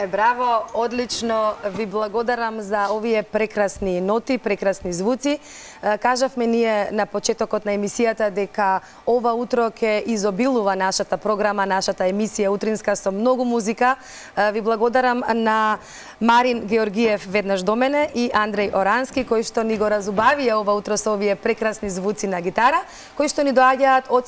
Браво, одлично. Ви благодарам за овие прекрасни ноти, прекрасни звуци. Кажавме ние на почетокот на емисијата дека ова утро ќе изобилува нашата програма, нашата емисија утринска со многу музика. Ви благодарам на Марин Георгиев веднаш до мене и Андреј Орански, кои што ни го разубавија ова утро со овие прекрасни звуци на гитара, кои што ни доаѓаат од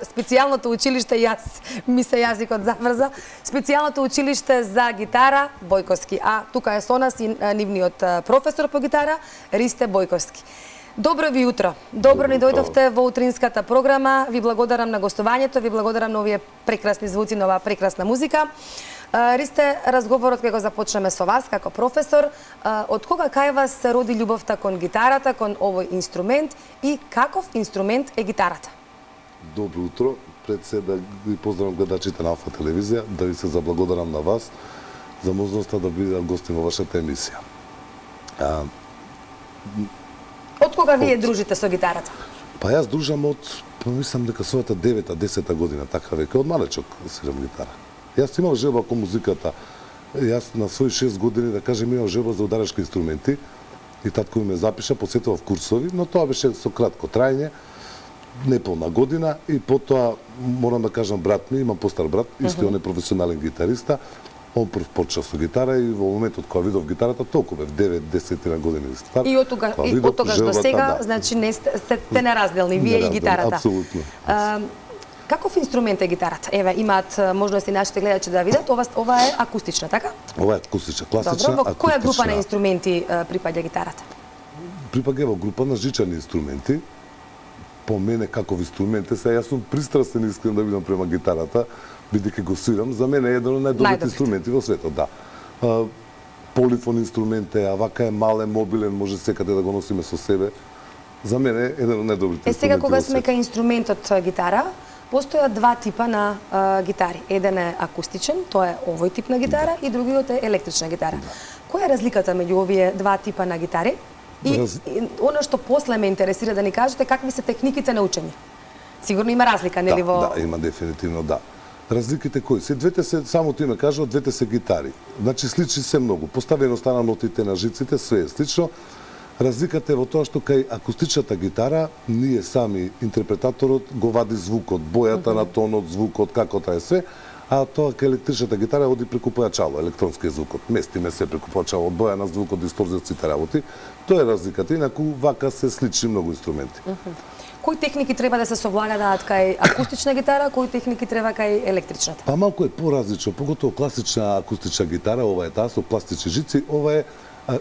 специјалното училиште, јас ми се јазикот заврза, специјалното училиште за гитара Бојковски. А тука е со нас и нивниот професор по гитара Ристе Бојковски. Добро ви утро. Добро ни дојдовте во утринската програма. Ви благодарам на гостувањето, ви благодарам на овие прекрасни звуци, на оваа прекрасна музика. Ристе, разговорот ќе го започнеме со вас како професор. Од кога кај вас се роди љубовта кон гитарата, кон овој инструмент и каков инструмент е гитарата? Добро утро. Пред се да ви поздравам гледачите на Алфа телевизија, да ви се заблагодарам на вас за можноста да бидам гостин во вашата емисија. Од кога вие дружите со гитарата? Па јас дружам мислам дека својата 9-10 година, така веќе, од малечок свирам гитара. Јас имам желба кон музиката. Јас на своји 6 години, да кажем, имам желба за ударачки инструменти и татко ми ме запиша, посетував курсови, но тоа беше со кратко трајање, неполна година и потоа, морам да кажам, брат ми, имам постар брат, исто он е професионален гитариста, он прв почна со гитара и во моментот кога видов гитарата, толку бев 9-10 години стар. И од тогаш до сега, значи не сте неразделни, вие и гитарата. Апсолутно. Каков инструмент е гитарата? Еве, имаат можност и нашите гледачи да видат. Ова е акустична, така? Ова е акустична, класична, добро, во која група на инструменти припаѓа гитарата? Припаѓа во група на жичани инструменти. По мене каков инструмент е, јас сум пристрасен, искрен да видам према гитарата, бидејќи го свирам, за мене е еден од најдобрите инструменти во светот, да. Полифон инструмент е, а вака е мален, мобилен, може секаде да го носиме со себе. За мене е еден од најдобрите инструменти. Сега кога сме кај инструментот гитара, постојат два типа на гитари. Еден е акустичен, тоа е овој тип на гитара, и другиот е електрична гитара. Која е разликата меѓу овие два типа на гитари? И оно што после ме интересира да ни кажете, какви се техниките на учење? Сигурно има разлика, нели во... Да, има дефинитивно, да. Разликите кои се? Двете се, само ти ме кажува, двете се гитари. Значи, сличи се многу. Поставеността на нотите на жиците, све е слично. Разликата е во тоа што кај акустичната гитара, ние сами, интерпретаторот, го вади звукот, бојата на тонот, звукот, како тоа е све, а тоа кај електричната гитара оди преку појачало, електронски звукот. Местиме се преку појачало, од боја на звукот, дисторзија, сите работи. Тоа е разликата, инаку вака се слични многу инструменти. Кои техники треба да се совладаат кај акустична гитара, кои техники треба кај електричната? Па малку е поразлично, поготово класична акустична гитара, ова е таа со пластични жици, ова е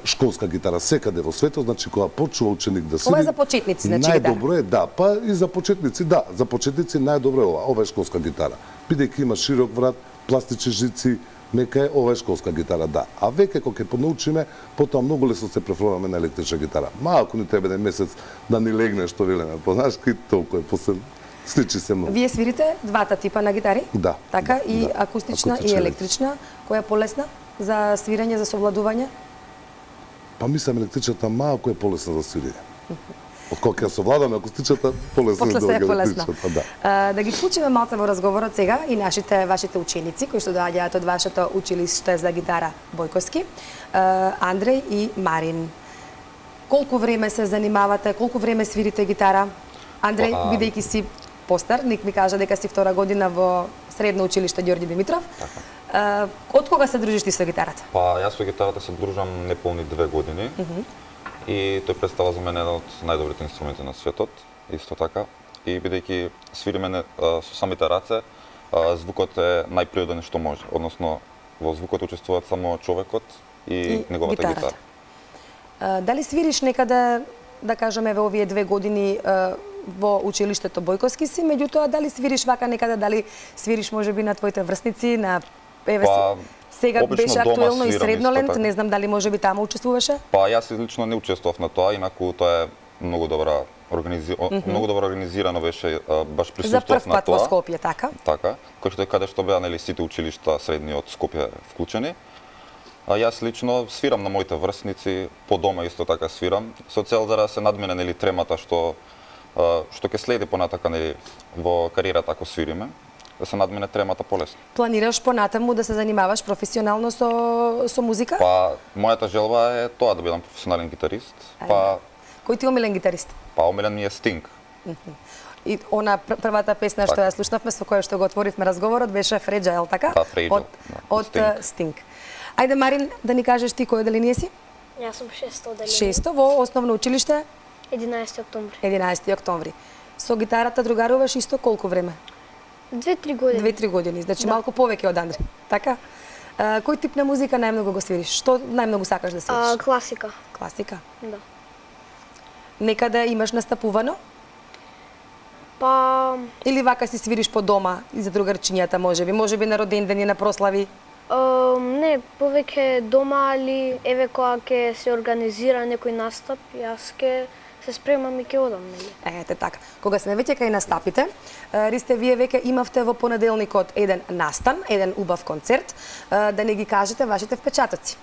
школска гитара секаде во светот, значи кога почнува ученик да свири. Ова е за почетници, значи гитара. Најдобро е, да, па и за почетници, да, за почетници најдобро е ова. Ова е школска гитара. Бидејќи има широк врат, пластични жици, мека е, ова е школска гитара, да. А веќе кога ќе понаучиме, потоа многу лесно се префрламе на електрична гитара. Малку ни треба еден месец да ни легне, што велеме, знаеш, толку е посебно. Сличи се многу. Вие свирите двата типа на гитари? Да. Така, и акустична и електрична. Која е полесна за свирење, за совладување? Па мислам електричната малку е полесна за свирење. Отколку ја совладаме акустичната, полесна после се е полесна. Да. Да ги вклучиме малце во разговорот сега и вашите ученици кои што доаѓаат од вашето училиште за гитара Бојковски, Андреј и Марин. Колку време се занимавате, колку време свирите гитара? Андреј, бидејќи си постар, ник ми кажа дека си втора година во средно училиште Ѓорѓи Димитров. Така. Од кога се дружиш ти со гитарата? Па јас со гитарата се дружам неполни 2 години. И тој представа за мене еден од најдобрите инструменти на светот, исто така. И бидејќи свириме со самите раце, звукот е најприrodен што може. Односно, во звукот учествуваат само човекот и неговата гитара. Дали свириш некаде, да кажеме, во овие 2 години во училиштето Бојковски си, меѓутоа дали свириш вака некаде, дали свириш можеби на твоите врсници, на сега беше актуелно и Среднолент, не знам дали можеби таму учествуваше? Па јас лично не учествував на тоа, инаку тоа е многу добро организирано беше, баш присуствував на тоа. За прв пат во Скопје, така? Така, каде што беа нели сите училишта средни од Скопје вклучени. А јас лично свирам на моите врсници, по дома исто така свирам, со цел да се надмине нели тремата што ќе следи понатака нели во кариерата ако свириме. да се надмине тремата полесно. Планираш понатаму да се занимаваш професионално со музика? Па, мојата желба е тоа да бидам професионален гитарист. Па, Кој ти е омилен гитарист? омилен ми е Sting. И она првата песна што ја слушнавме, со која што го отворивме разговорот, беше Fragile, така? Да, Fragile, Од Sting. Sting. Ајде, Марин, да ни кажеш ти кој оделение си? Јас сум 600 оделение. 600 во основно училиште 11 октомври. 11 октомври. Со гитарата другаруваш исто колку време? 2-3 години. 2-3 години, значи Да. малку повеќе од Андре, така? Кој тип на музика најмногу го свириш? Што најмногу сакаш да свириш? Класика. Класика. Да. Некаде имаш настапувано? Па, Или вака си свириш по дома и за другарчињата, можеби на роден ден и на прослави? не, повеќе дома, али еве кога ќе се организира некој настап, јас ќе се спремам и ќе одам, нели? Ете така. Кога сме веќе кај настапите, Ристе, вие веќе имавте во понеделникот еден настан, еден убав концерт, да не ги кажете вашите впечатоци.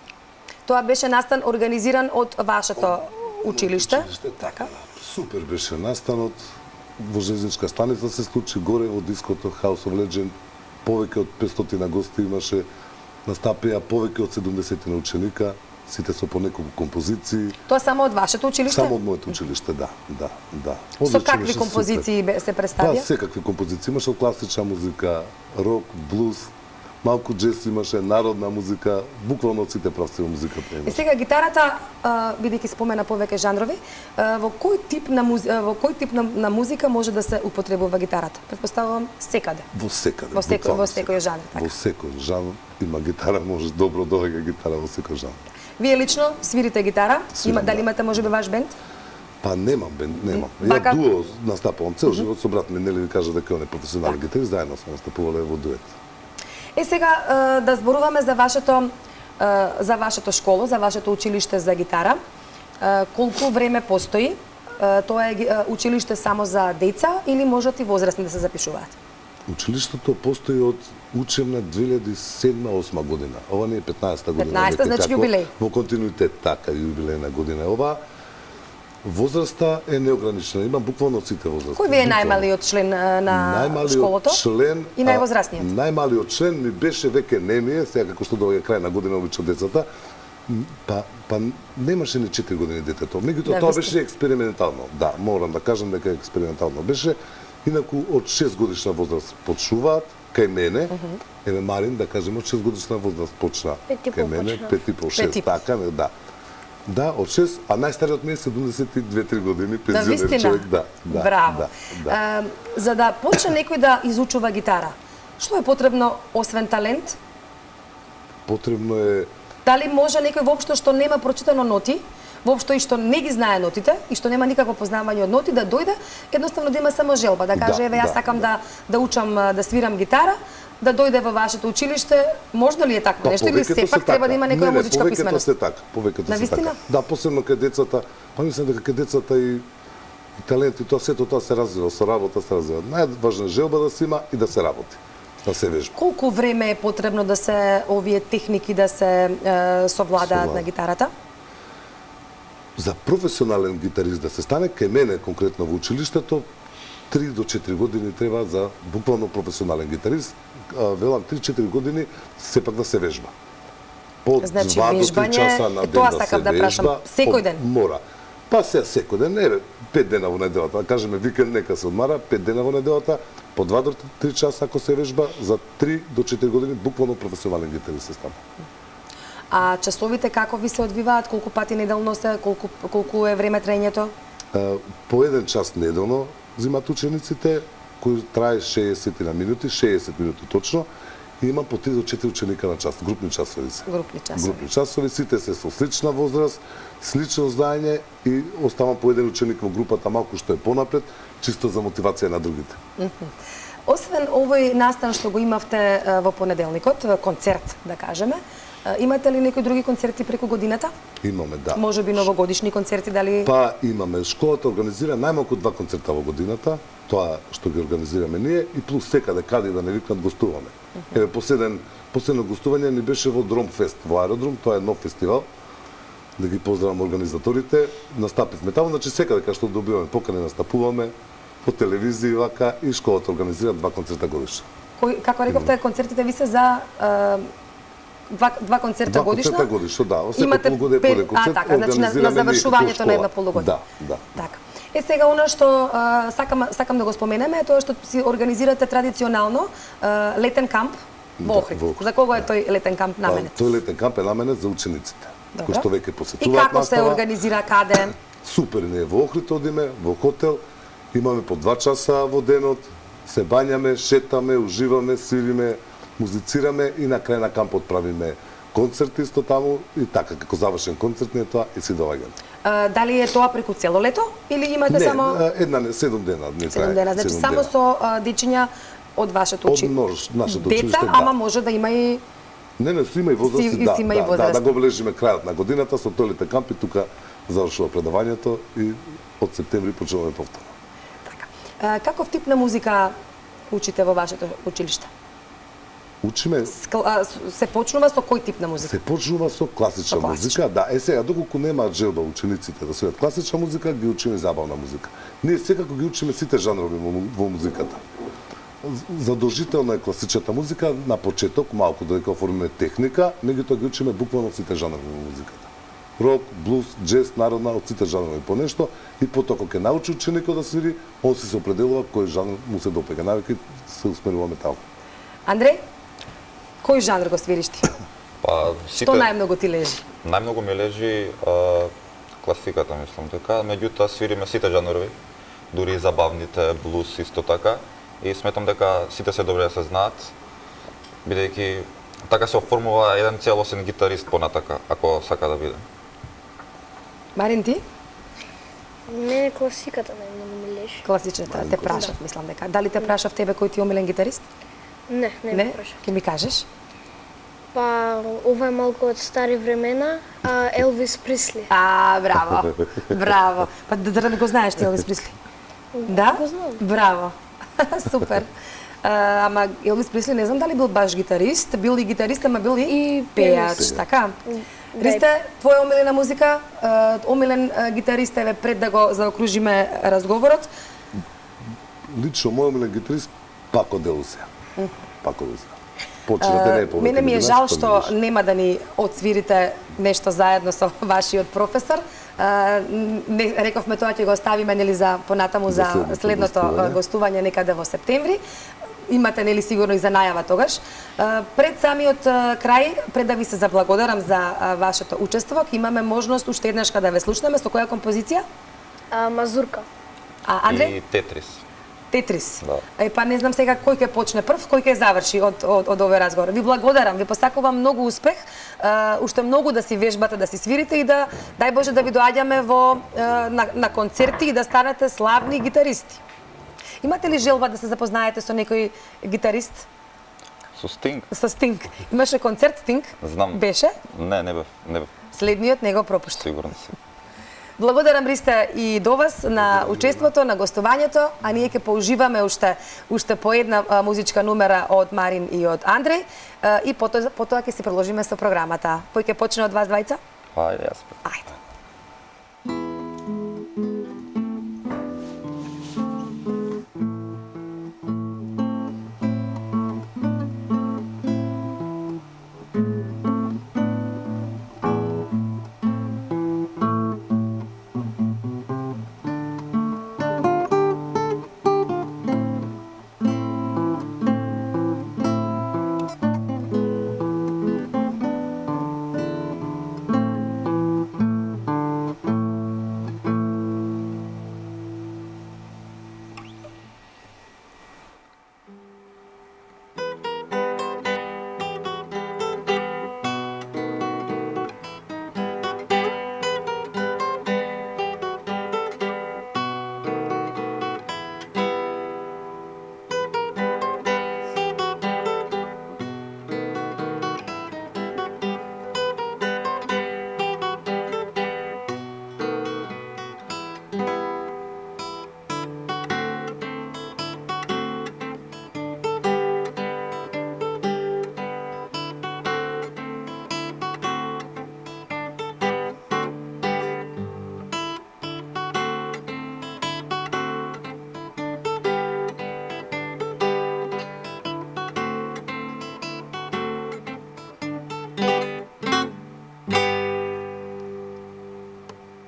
Тоа беше настан организиран од вашето училиште. Така. Супер беше настанот. Во железничка станица се случи горе во диското House of Legend. Повеќе од 500 гости имаше, настапија повеќе од 70 на ученика, сите со по неколку композиции. Тоа само од вашето училиште? Само од моето училиште, да. Со Одлично какви беше, композиции се Па, представија? секакви композиции. Имаше класична музика, рок, блуз, малку джез имаше, народна музика, буквално од сите правци во музиката И имаше. сега гитарата, бидејќи спомена повеќе жанрови, во кој тип на музика може да се употребува гитарата? Предпоставувам секаде. Во секаде. Во секој буквално секој жанр, така. Во секој жанр има гитара, може добро доаѓа гитара во секој жанр. Вие лично свирите гитара? Свирам, Дали да. имате можеби ваш бенд? Па немам бенд, немам. Вака- Ја дуо настапувам цел живот со брат ми, нели ви кажа дека он е професионален гитарист, заедно сме настапувале во дует. Сега да зборуваме за вашето школо, за вашето училиште за гитара. Колку време постои? Тоа е училиште само за деца или можат и возрастни да се запишуваат? Училиштето постои од учебна 2007-2008 година. Ова не е 15-та година. 15-та, веќе значи како јубилеј. Во континуитет, така, јубилејна година. Ова возраста е неограничена. Има буквално од сите возрасти. Кој ви е Буквално. најмалиот член на школото? член И највозрастниот? Најмалиот член ми беше веќе не ми е, сега како што доаѓа крај на година обично децата. Па немаше ни 4 години детето. Меѓутоа Да, тоа ви сте. беше експериментално. Да, морам да кажам дека експериментално беше. Инаку од 6 годишна возраст почнуваат кај мене. Еве Марин, да кажеме, од 6 годишна возраст почна Пет и кај пол мене, почна. 5 и пол, 6, Пет и пол. така, не, да. Да, од 6, а најстариот ми е 72-3 години, пензионер Навистина? човек, да. Браво. Да. За да почне некој да изучува гитара, што е потребно освен талент? Потребно е Дали може некој воопшто што нема прочитано ноти, воопшто и што не ги знае нотите и што нема никакво познавање од ноти, да дојде, едноставно да има само желба, да каже, Да, еве јас да, сакам да учам да свирам гитара, да дојде во вашето училиште, можно ли е такво нешто или повеќето сепак се треба да така. има некоја музичка повеќето писменост? се така, повеќето се Навистина? така. Да, посебно кај децата, па мислам дека кај децата и талент и тоа сето тоа се развива, со работа се развива. Најважна е желба да се има и да се работи, да се вежба. Колку време е потребно да се овие техники да се совладаат на гитарата? За професионален гитарист да се стане, кај мене конкретно во училиштето, 3 до 4 години треба за буквално професионален гитарист. Велам 3-4 години сепак да се вежба. По Значи, 2 до 3 вежбање, часа на ден тоа да се сакам да прашам, вежба. секој ден? Мора. Па се секој ден, не 5 дена во неделата, да кажеме викенд нека се одмара, 5 дена во неделата, по 2 до 3 часа ако се вежба, за 3 до 4 години буквално професионален гитарист се стане. А часовите како ви се одвиваат, колку пати неделно се, колку е време траењето? По 1 час неделно земат учениците, кој трае 60 на минути, 60 минути точно, и има по 3 до 4 ученика на час, групни часови се. Групни часови. Групни часови, сите се со слична возраст, слично знаење и оставам по еден ученик во групата малку што е понапред, чисто за мотивација на другите. Освен овој настан што го имавте во понеделникот, концерт, да кажеме, имате ли некои други концерти преку годината? Имаме, да. Може би новогодишни концерти, дали... Па имаме, школата организира најмалку 2 концерта во годината, тоа што ги организираме ние, и плюс секаде каде да не викнат гостуваме. Еве последно гостување ни беше во Дромфест во Аеродром, тоа е нов фестивал. Да ги поздравам организаторите. Настапивме таму, значи секаде кај што добиваме покани настапуваме по телевизија вака и школата организира 2 концерта годишно. како рековте, концертите ви се за два концерта годишно? Два концерта годишно, да. Осеко Имате полугодие по еден концерт, така, значи на организираме завршувањето на една школа. полугодие. Да. Така. Сега она што сакам да го споменеме е тоа што си организирате традиционално летен камп во Охрид. во Охрид, За кого е тој летен камп наменет? Тој летен камп е наменет за учениците, кои што веќе И посетуваат како се настава. организира, каде? Супер, ние во Охрид одиме, во хотел, имаме по 2 часа во денот, се бањаме, шетаме, уживаме, свириме, музицираме и на крај на кампот правиме концерт исто таму и така како завршен концерт не е тоа и си доаѓаме. Дали е тоа преку цело лето или имате Не, само 7 дена не 7 дена? Значи 7 само дена. со дечиња од вашето Од училиште. нашето Деца, училиште, да. ама може да има и Не, си има и возрасти, Си има и да, возрасти. да го обележиме крајот на годината со тој камп и тука завршува предавањето и од септември почнуваме повторно. така. Каков тип на музика учите во вашето училиште? Учиме Се почнува со кој тип на музика? се почнува со класична Со класична. музика, да. Сега доколку немаат желба учениците да свират класична музика, ги учиме забавна музика. Ние секако ги учиме сите жанрови во музиката. Задолжително е класичната музика на почеток, малку додека оформиме техника, меѓутоа ги учиме буквално сите жанрови во музиката. Рок, блуз, джез, народна, од сите жанрови по нешто и потоа кога ќе научи ученикот да свири, он си се определува кој жанр му се допега. Навеќе се усмеруваме таму. Андреј, кој жанр го свириш ти? Па, Што најмногу ти лежи? Најмногу ми лежи класиката, мислам така, меѓутоа свириме сите жанрови, дури и забавните, блуз исто така, и сметам дека сите се добре да се знаат, бидејќи така се оформува еден целосен гитарист понатака, ако сака да биде. Марин, ти? Мене класиката најмногу ми лежи. Класичната, те прашав, мислам дека. Дали те прашав тебе кој ти е омилен гитарист? Не Не? прашав. Ке ми кажеш? Па, ова е малку од стари времена, Елвис Присли. Браво. Браво. Па да не го знаеш ти Елвис Присли? Да? Го знам. Браво. Супер. Ама Елвис Присли не знам дали бил баш гитарист, бил и гитарист, ама бил и пејач, така? Ристе, твоја омилена музика, омилен гитарист еве пред да го заокружиме разговорот. Лично мој омилен гитарист Пако де Лусија. Пако де Лусија. Почнете не е повеќе. Мене ми е година, жал што што не беше. нема да ни отсвирите нешто заедно со вашиот професор. Не рековме тоа ќе го оставиме нели за понатаму за следното гостување некаде во септември. Имате нели сигурно и за најава тогаш. Пред самиот крај, пред да ви се заблагодарам за вашето учество, ќе имаме можност уште еднаш да ве слушнеме со која композиција? Мазурка. Андре? И Тетрис. Тетрис. Да. Па не знам сега кој ќе почне прв, кој ќе заврши од овој разговор. Ви благодарам, ви посакувам многу успех, уште многу да си вежбате, да си свирите и да дај Боже да ви доаѓаме на концерти и да станете славни гитаристи. Имате ли желба да се запознаете со некој гитарист? Со Стинг? Со Стинг. Имаше концерт Стинг? Знам. Беше? Не бев. Следниот не го пропушти. Сигурно си. Благодарам, Ристе, и до вас на учеството, на гостувањето, а ние ќе поуживаме уште по една музичка numera од Марин и од Андреј и потоа ќе си продолжиме со програмата. Кој ќе почне од вас двајца? Ајде, јас. Ајде.